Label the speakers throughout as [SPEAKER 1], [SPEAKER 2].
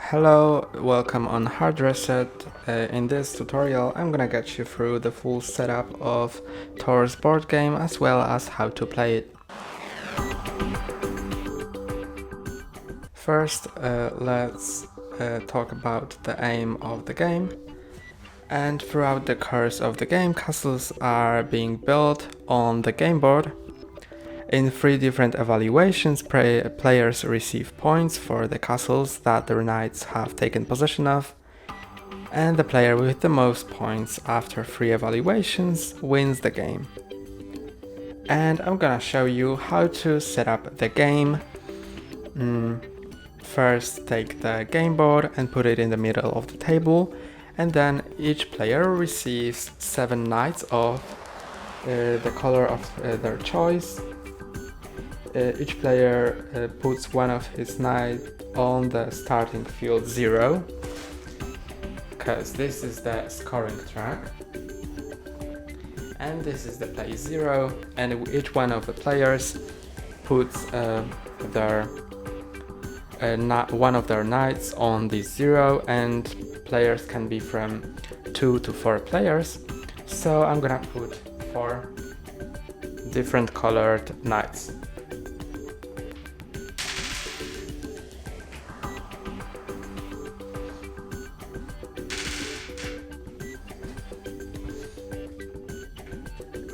[SPEAKER 1] Hello, welcome on Hard Reset. In this tutorial I'm gonna get you through the full setup of Torres board game as well as how to play it. First, let's talk about the aim of the game. And throughout the course of the game, castles are being built on the game board. In 3 different evaluations, players receive points for the castles that their knights have taken possession of, and the player with the most points after 3 evaluations wins the game. And I'm gonna show you how to set up the game. First, take the game board and put it in the middle of the table, and then each player receives 7 knights of the color of their choice. Each player puts one of his knights on the starting field 0, because this is the scoring track, and this is the place 0, and each one of the players puts one of their knights on this 0, and players can be from 2 to 4 players, so I'm gonna put 4 different colored knights.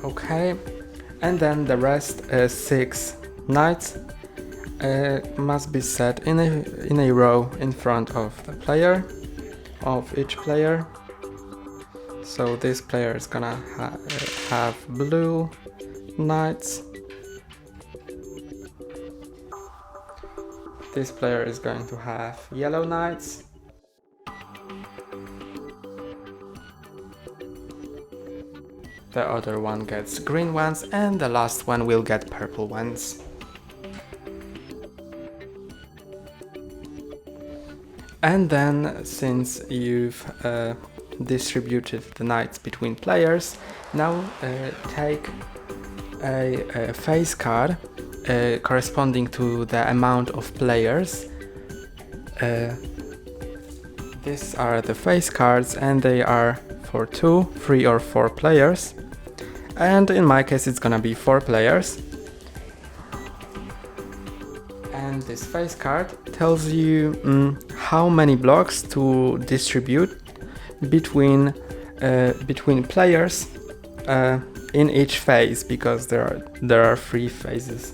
[SPEAKER 1] Okay, and then the rest 6 knights must be set in a row in front of the player, of each player. So this player is gonna have blue knights. This player is going to have yellow knights. The other one gets green ones, and the last one will get purple ones. And then, since you've distributed the knights between players, now take a face card corresponding to the amount of players. These are the face cards, and they are for 2, 3 or 4 players, and in my case it's gonna be 4 players. And this face card tells you how many blocks to distribute between players in each phase, because there are 3 phases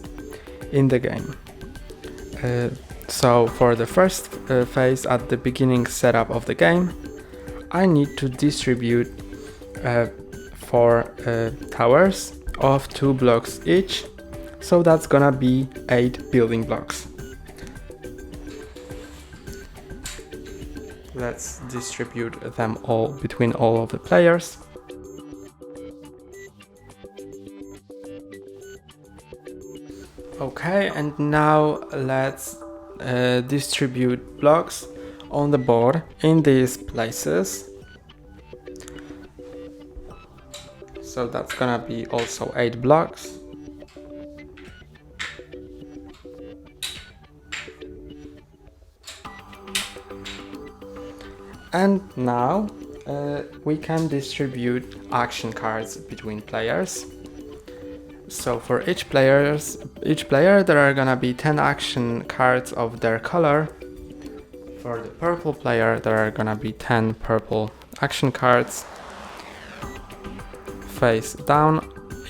[SPEAKER 1] in the game. So for the first phase, at the beginning setup of the game, I need to distribute 4 towers of 2 blocks each, so that's gonna be 8 building blocks. Let's distribute them all between all of the players. Okay, and now let's distribute blocks on the board in these places. So that's gonna be also 8 blocks. And now we can distribute action cards between players. So for each player there are gonna be 10 action cards of their color. For the purple player there are gonna be 10 purple action cards face down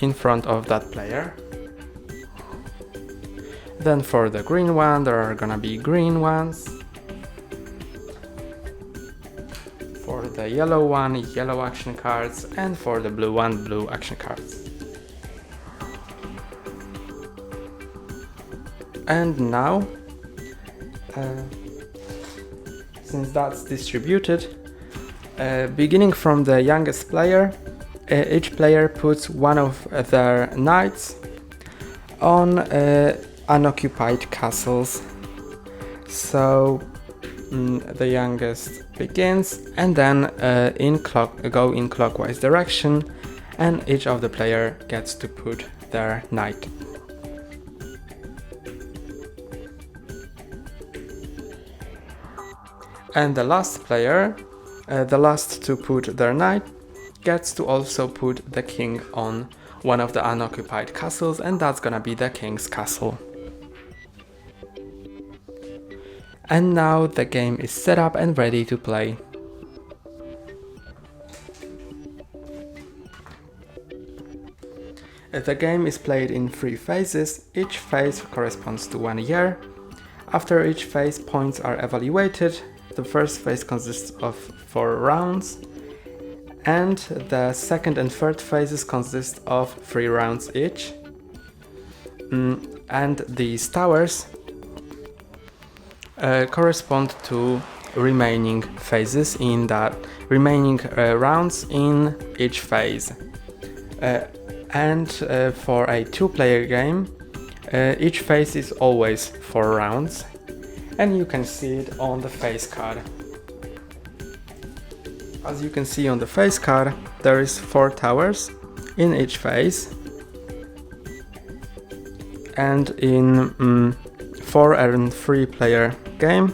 [SPEAKER 1] in front of that player. Then for the green one there are gonna be green ones. For the yellow one, yellow action cards, and for the blue one, blue action cards. And now, since that's distributed, beginning from the youngest player, each player puts one of their knights on unoccupied castles. So the youngest begins, and then go in clockwise direction, and each of the player gets to put their knight. And the last player, the last to put their knight, gets to also put the king on one of the unoccupied castles, and that's gonna be the king's castle. And now the game is set up and ready to play. The game is played in 3 phases. Each phase corresponds to 1 year. After each phase, points are evaluated. The first phase consists of 4 rounds, and the second and third phases consist of 3 rounds each. And these towers correspond to remaining phases in that remaining rounds in each phase. And for a 2-player game, each phase is always 4 rounds, and you can see it on the phase card. As you can see on the phase card, there is 4 towers in each phase, and in 4 and 3-player game,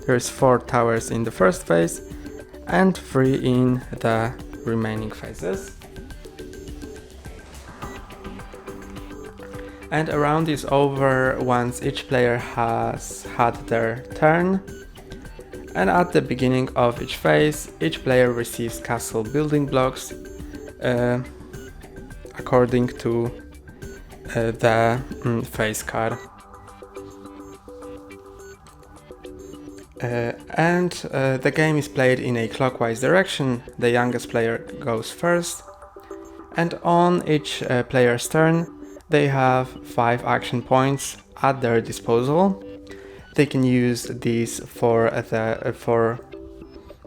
[SPEAKER 1] there is 4 towers in the first phase and 3 in the remaining phases. And a round is over once each player has had their turn. And at the beginning of each phase, each player receives castle building blocks according to the phase card. And the game is played in a clockwise direction. The youngest player goes first, and on each player's turn, they have 5 action points at their disposal. They can use these for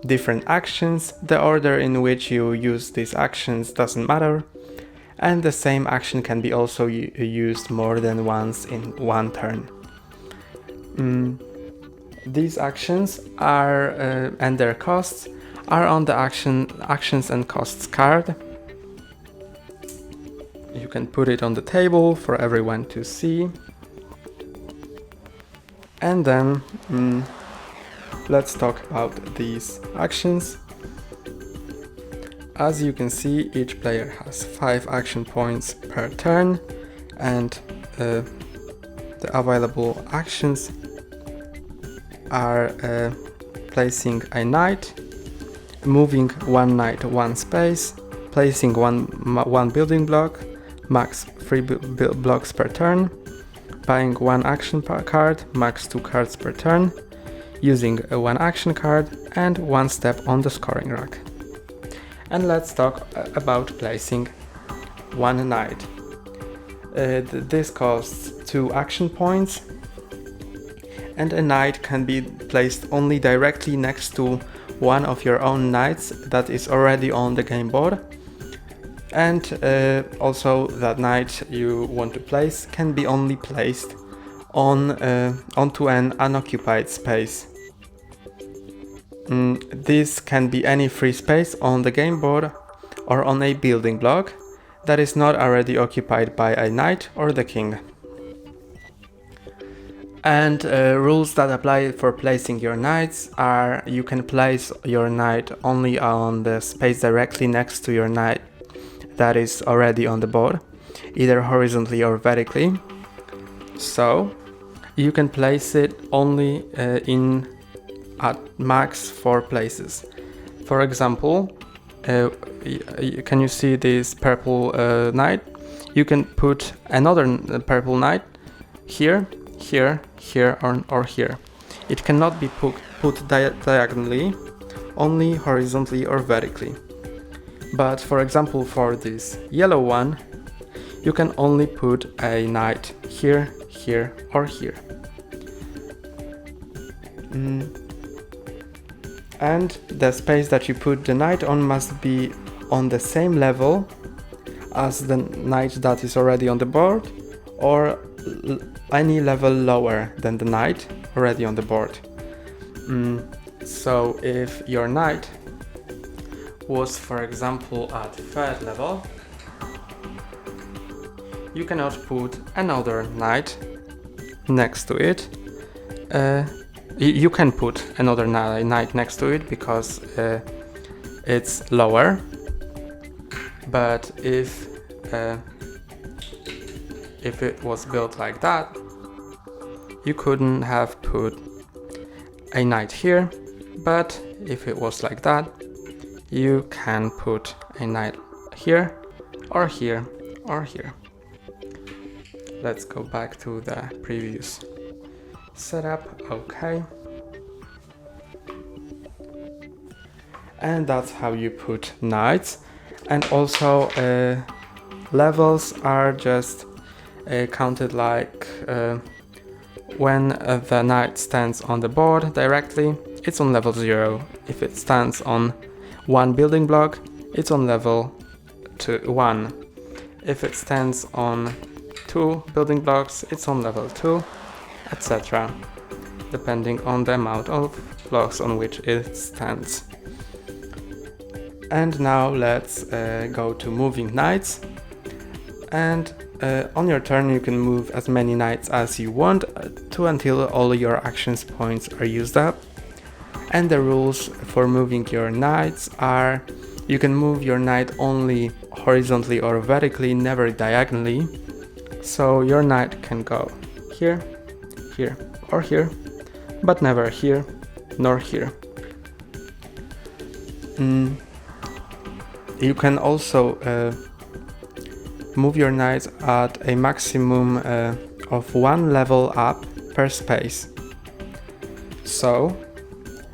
[SPEAKER 1] different actions. The order in which you use these actions doesn't matter, and the same action can be also used more than once in one turn. These actions are and their costs are on the actions and costs card. You can put it on the table for everyone to see. And then let's talk about these actions. As you can see, each player has 5 action points per turn, and the available actions are placing a knight, moving 1 knight 1 space, placing one building block, max 3 blocks per turn, buying 1 action card, max 2 cards per turn, using a 1 action card, and 1 step on the scoring rack. And let's talk about placing 1 knight. This costs 2 action points, and a knight can be placed only directly next to one of your own knights that is already on the game board. And also that knight you want to place can be only placed onto an unoccupied space. This can be any free space on the game board or on a building block that is not already occupied by a knight or the king. And rules that apply for placing your knights are: you can place your knight only on the space directly next to your knight that is already on the board, either horizontally or vertically. So you can place it only at max 4 places. For example, can you see this purple knight? You can put another purple knight here, here, here, or here. It cannot be put diagonally, only horizontally or vertically. But for example, for this yellow one, you can only put a knight here, here, or here. And the space that you put the knight on must be on the same level as the knight that is already on the board, or any level lower than the knight already on the board. So if your knight was, for example, at 3rd level, you cannot put another knight next to it, You can put another knight next to it because it's lower, but if it was built like that, you couldn't have put a knight here, but if it was like that, you can put a knight here, or here, or here. Let's go back to the previous setup. Okay. And that's how you put knights. And also levels are just counted like when the knight stands on the board directly, it's on level 0. If it stands on one building block, it's on level 1. If it stands on 2 building blocks, it's on level 2, etc. depending on the amount of blocks on which it stands. And now let's go to moving knights. And on your turn you can move as many knights as you want to until all your actions points are used up. And the rules for moving your knights are: you can move your knight only horizontally or vertically, never diagonally. So your knight can go here, here, or here, but never here, nor here. You can also move your knights at a maximum of 1 level up per space. So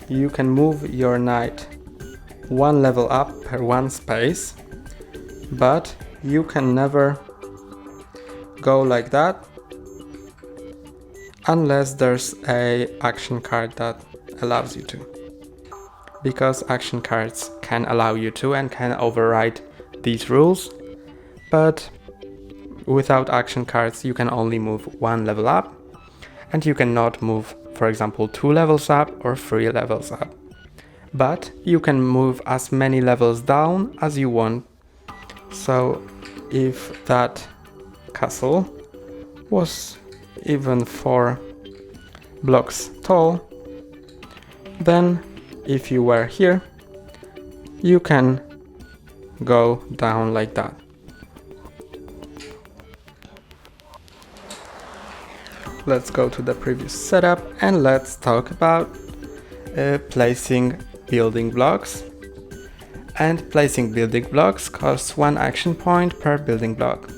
[SPEAKER 1] you can move your knight 1 level up per 1 space, but you can never go like that unless there's a action card that allows you to. Because action cards can allow you to and can override these rules, but without action cards you can only move 1 level up, and you cannot move, for example, 2 levels up or 3 levels up. But you can move as many levels down as you want. So if that castle was even 4 blocks tall, then if you were here, you can go down like that. Let's go to the previous setup and let's talk about placing building blocks. And placing building blocks costs 1 action point per building block.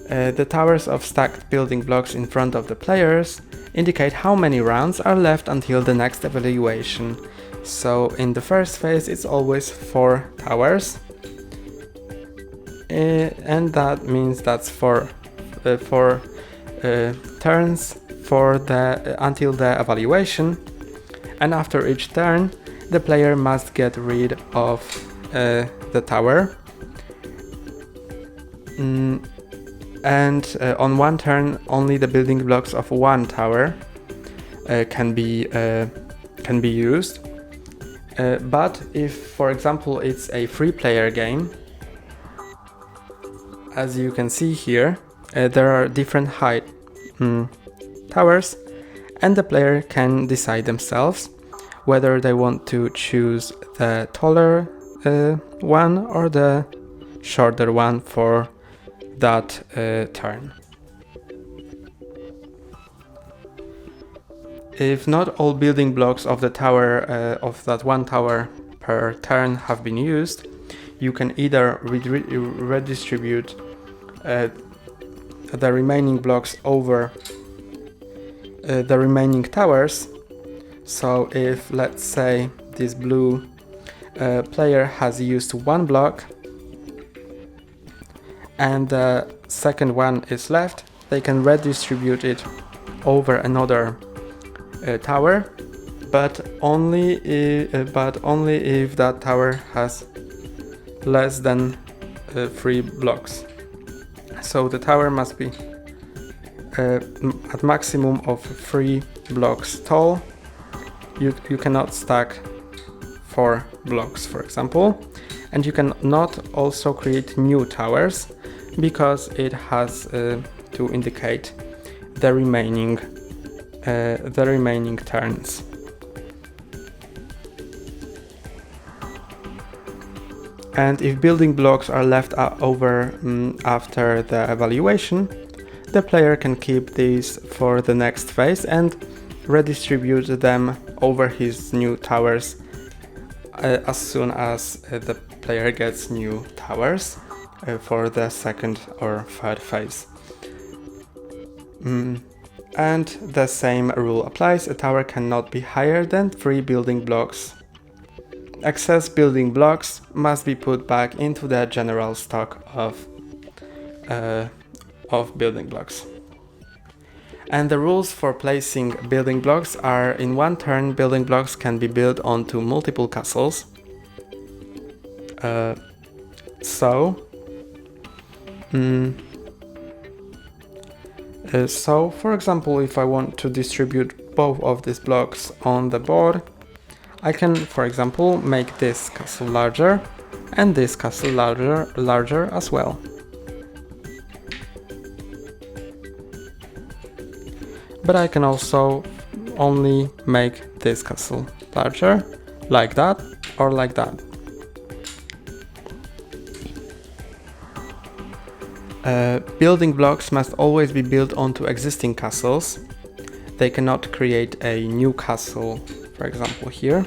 [SPEAKER 1] The towers of stacked building blocks in front of the players indicate how many rounds are left until the next evaluation. So in the first phase it's always 4 towers, and that means that's 4 turns for until the evaluation. And after each turn the player must get rid of the tower. And on 1 turn only the building blocks of 1 tower can be used. But if, for example, it's a 3-player game, as you can see here, there are different height towers, and the player can decide themselves whether they want to choose the taller one or the shorter one for that turn. If not all building blocks of the tower of that 1 tower per turn have been used, you can either redistribute the remaining blocks over the remaining towers. So if, let's say, this blue player has used 1 block and the second one is left, they can redistribute it over another tower, but only if that tower has less than 3 blocks. So the tower must be at maximum of 3 blocks tall. You cannot stack 4 blocks, for example, and you cannot also create new towers because it has to indicate the remaining the remaining turns. And if building blocks are left over after the evaluation, the player can keep these for the next phase and redistribute them over his new towers as soon as the player gets new towers for the second or third phase. And the same rule applies: a tower cannot be higher than 3 building blocks. Excess building blocks must be put back into the general stock of building blocks. And the rules for placing building blocks are: in one turn, building blocks can be built onto multiple castles. So, for example, if I want to distribute both of these blocks on the board, I can, for example, make this castle larger and this castle larger as well. But I can also only make this castle larger, like that, or like that. Building blocks must always be built onto existing castles. They cannot create a new castle, for example here.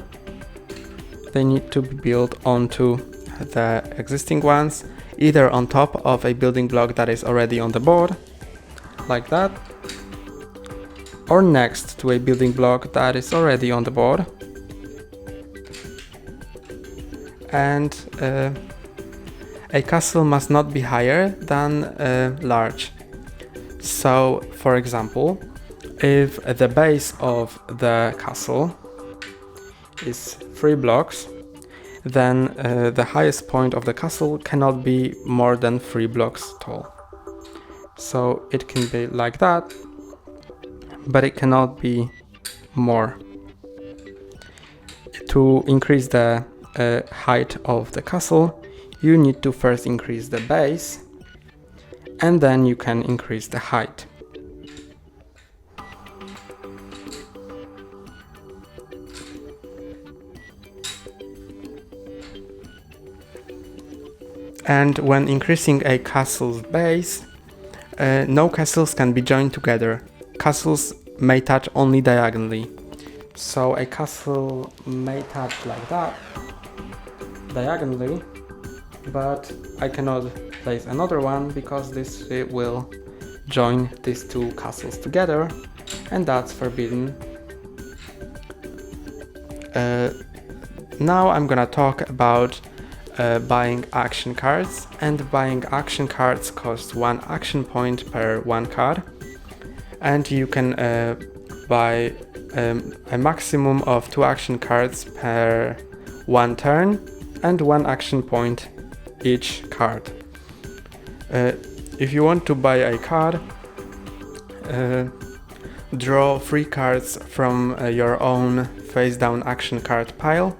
[SPEAKER 1] They need to be built onto the existing ones, either on top of a building block that is already on the board, like that, or next to a building block that is already on the board. And a castle must not be higher than large. So, for example, if the base of the castle is 3 blocks, then the highest point of the castle cannot be more than 3 blocks tall. So it can be like that, but it cannot be more. To increase the height of the castle, you need to first increase the base, and then you can increase the height. And when increasing a castle's base, no castles can be joined together. Castles may touch only diagonally. So a castle may touch like that, diagonally, but I cannot place another one because this will join these 2 castles together, and that's forbidden. Now I'm gonna talk about buying action cards, and buying action cards costs 1 action point per 1 card, and you can buy a maximum of 2 action cards per 1 turn and 1 action point each card. If you want to buy a card, draw 3 cards from your own face down action card pile.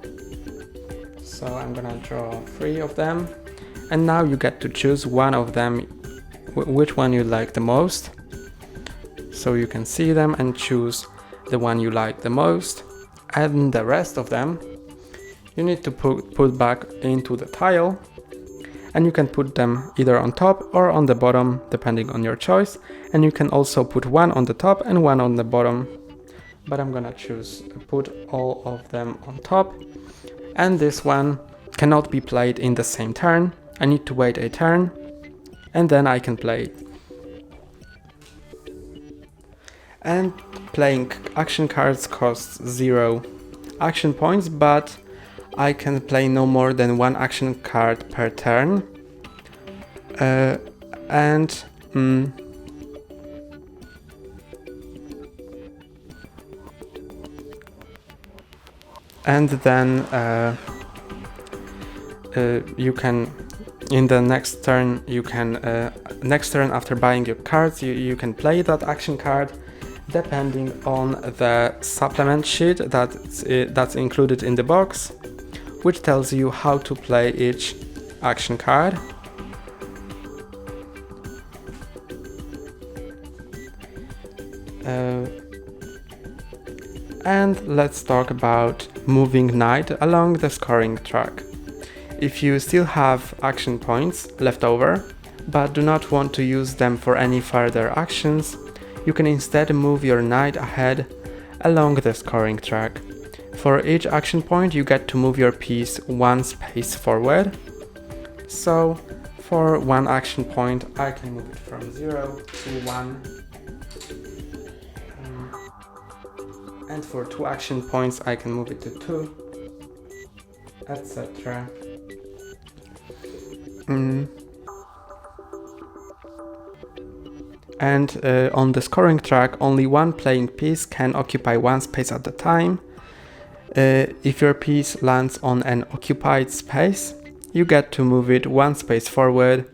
[SPEAKER 1] So I'm gonna draw 3 of them, and now you get to choose one of them, which one you like the most. So you can see them and choose the one you like the most, and the rest of them you need to put back into the tile, and you can put them either on top or on the bottom depending on your choice, and you can also put one on the top and one on the bottom, but I'm gonna choose put all of them on top. And this one cannot be played in the same turn. I need to wait a turn, and then I can play it. And playing action cards costs 0 action points, but I can play no more than 1 action card per turn. And then you can, in the next turn, next turn after buying your cards, you can play that action card depending on the supplement sheet that's included in the box, which tells you how to play each action card. And let's talk about moving knight along the scoring track. If you still have action points left over, but do not want to use them for any further actions, you can instead move your knight ahead along the scoring track. For each action point you get to move your piece one space forward. So for one action point I can move it from 0 to 1. And for two action points I can move it to 2, etc. And on the scoring track, only one playing piece can occupy one space at a time. If your piece lands on an occupied space, you get to move it one space forward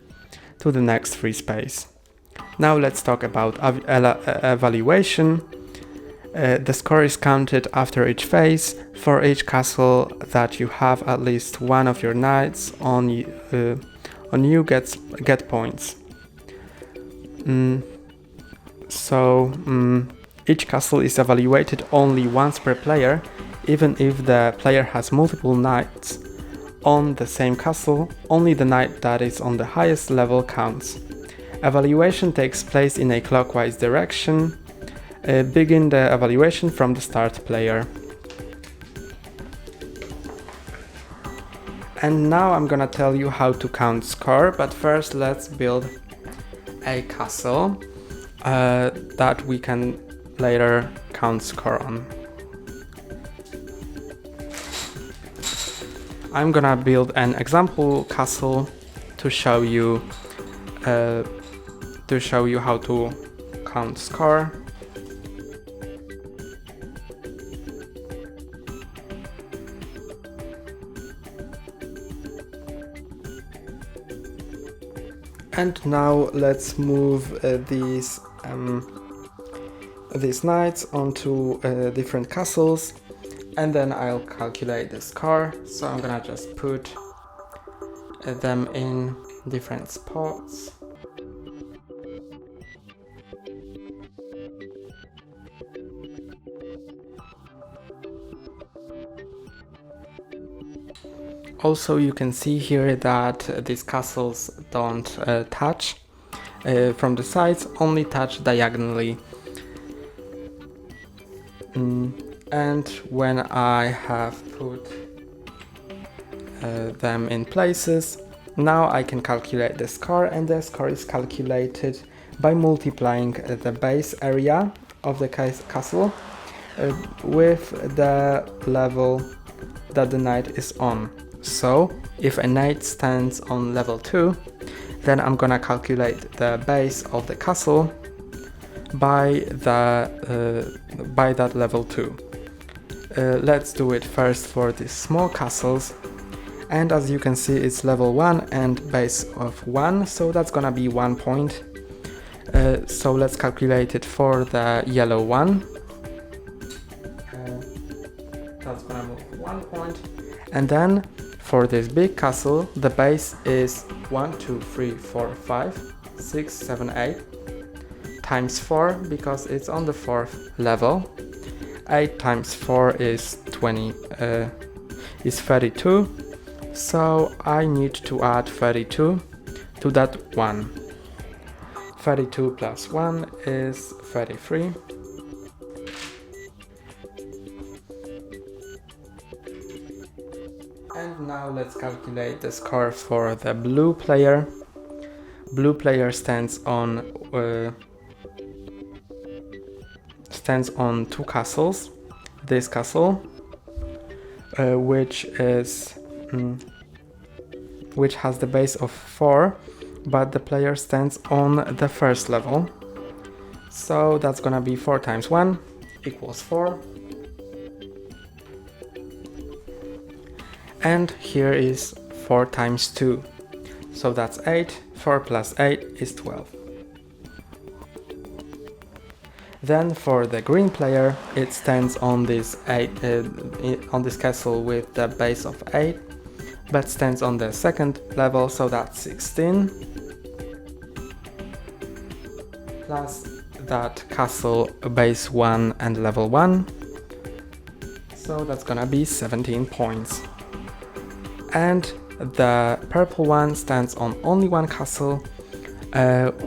[SPEAKER 1] to the next free space. Now let's talk about evaluation. The score is counted after each phase. For each castle that you have at least one of your knights on you get points. Each castle is evaluated only once per player. Even if the player has multiple knights on the same castle, only the knight that is on the highest level counts. Evaluation takes place in a clockwise direction. Begin the evaluation from the start player. And now I'm gonna tell you how to count score, but first let's build a castle that we can later count score on. I'm gonna build an example castle to show you how to count score. And now let's move these knights onto different castles, and then I'll calculate the score. So I'm gonna just put them in different spots. Also, you can see here that these castles don't touch from the sides, only touch diagonally. And when I have put them in places, now I can calculate the score, and the score is calculated by multiplying the base area of the castle with the level that the knight is on. So if a knight stands on level 2, then I'm gonna calculate the base of the castle by that level 2. Let's do it first for these small castles, and as you can see it's level 1 and base of 1, so that's gonna be 1 point. So let's calculate it for the yellow one. That's gonna move 1 point. And then for this big castle, the base is 1, 2, 3, 4, 5, 6, 7, 8 times 4 because it's on the 4th level. 8 times 4 is 32. So I need to add 32 to that 1. 32 plus 1 is 33. And now let's calculate the score for the blue player. Blue player stands on two castles. This castle, which has the base of 4, but the player stands on the 1st level. So that's gonna be 4 times 1 equals 4. And here is 4 times 2, so that's 8. 4 plus 8 is 12. Then for the green player, it stands on this castle with the base of 8, but stands on the 2nd level, so that's 16. Plus that castle base 1 and level 1, so that's gonna be 17 points. And the purple one stands on only one castle,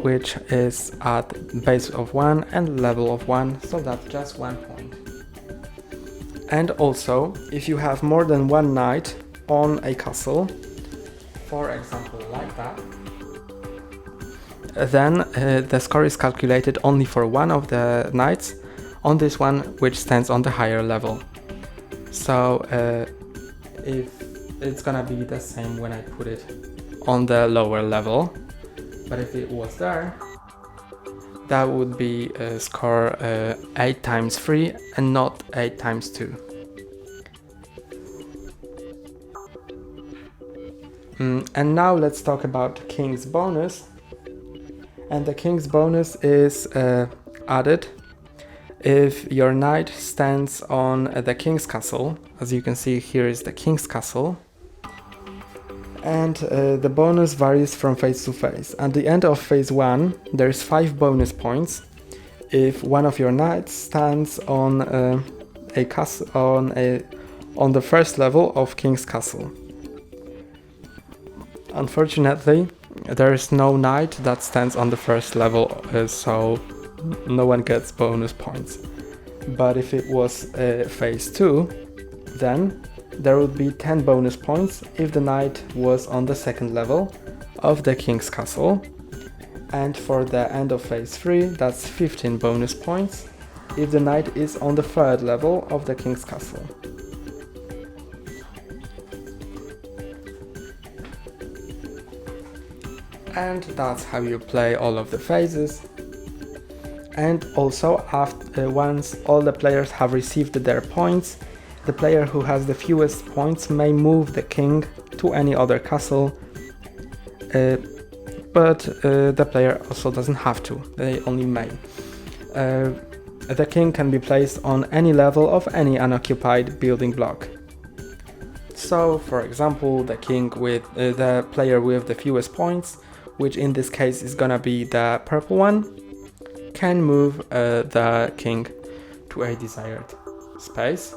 [SPEAKER 1] which is at base of 1 and level of 1, so that's just 1 point. And also, if you have more than one knight on a castle, for example like that, then the score is calculated only for one of the knights on this one, which stands on the higher level. So if it's gonna be the same when I put it on the lower level, but if it was there, that would be a score 8 times 3 and not 8 times 2. And now let's talk about King's bonus. And the King's bonus is added if your knight stands on the King's castle. As you can see, here is the King's castle. And the bonus varies from phase to phase. At the end of phase 1, there's 5 bonus points if one of your knights stands on a castle on the first level of King's castle. Unfortunately, there is no knight that stands on the first level, so no one gets bonus points. But if it was phase 2, then there would be 10 bonus points if the knight was on the second level of the King's castle. And for the end of phase 3, that's 15 bonus points if the knight is on the third level of the King's castle. And that's how you play all of the phases. And also, once all the players have received their points, the player who has the fewest points may move the king to any other castle, but the player also doesn't have to, they only may. The king can be placed on any level of any unoccupied building block. So, for example, the player with the fewest points, which in this case is gonna be the purple one, can move the king to a desired space.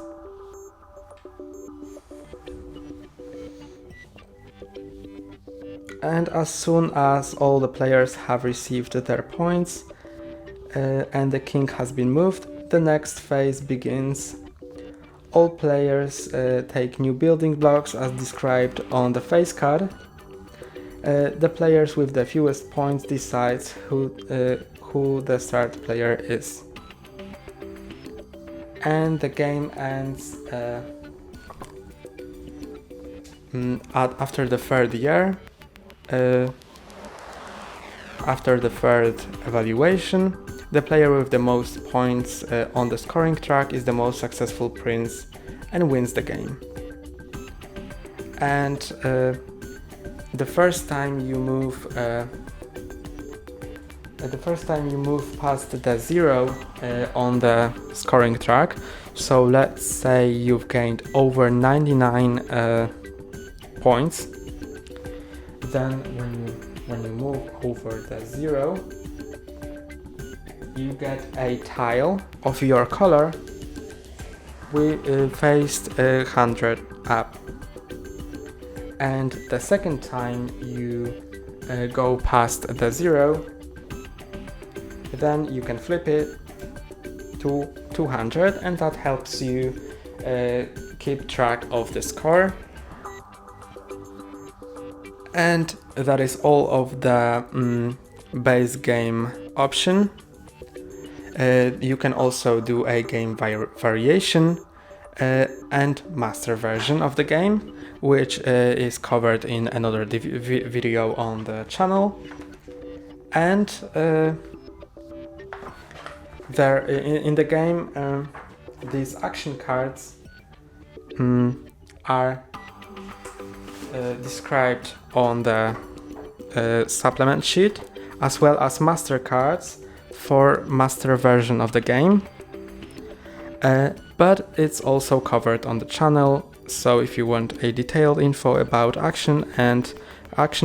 [SPEAKER 1] And as soon as all the players have received their points and the king has been moved, the next phase begins. All players take new building blocks as described on the phase card. The players with the fewest points decides who the start player is. And the game ends after the third year. After the third evaluation, the player with the most points on the scoring track is the most successful prince and wins the game. And the first time you move past the 0 on the scoring track, so let's say you've gained over 99 points, then when you move over the 0, you get a tile of your color faced 100 up. And the second time you go past the 0, then you can flip it to 200, and that helps you keep track of the score. And that is all of the base game option. You can also do a game variation and master version of the game, which is covered in another video on the channel. And there in the game, these action cards are described on the supplement sheet, as well as master cards for master version of the game. But it's also covered on the channel, so if you want a detailed info about action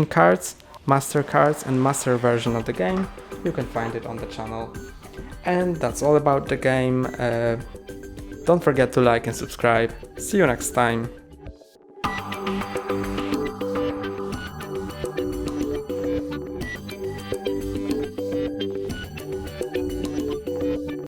[SPEAKER 1] cards, master cards and master version of the game, you can find it on the channel. And that's all about the game. Don't forget to like and subscribe. See you next time.